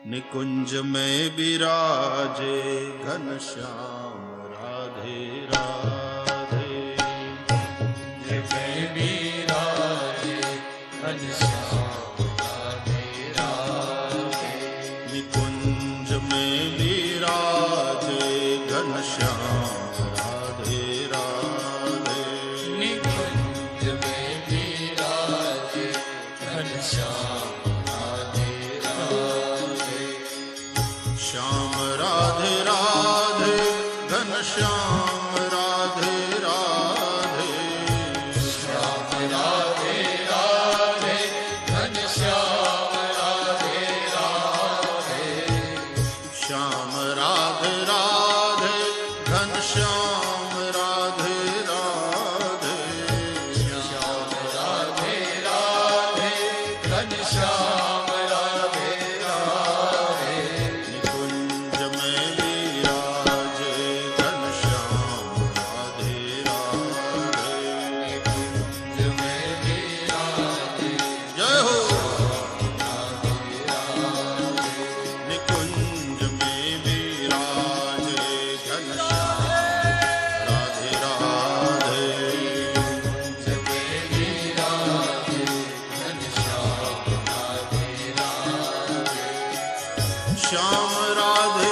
निकुंज में विराजे घनश्याम राधे राधे। निकुंज में विराजे घनश्याम राधे राधे। निकुंज में विराजे घनश्याम राधे राधे। निकुंज में विराजे घनश्याम राधे राधे। श्याम राधे राधे घनश्याम राधे राधे। श्याम राधे राधे घनश्याम राधे राधे। श्याम राधे राधे घनश्याम राधे राधे। श्याम राधे राधे घनश्याम राधे राधे। निकुंज में विराजे घनश्याम राधे राधे। निकुंज में विराजे जय हो। राधे राधे। निकुंज में विराजे घनश्याम राधे राधे। निकुंज में विराजे घनश्याम राधे राधे। श्याम राधे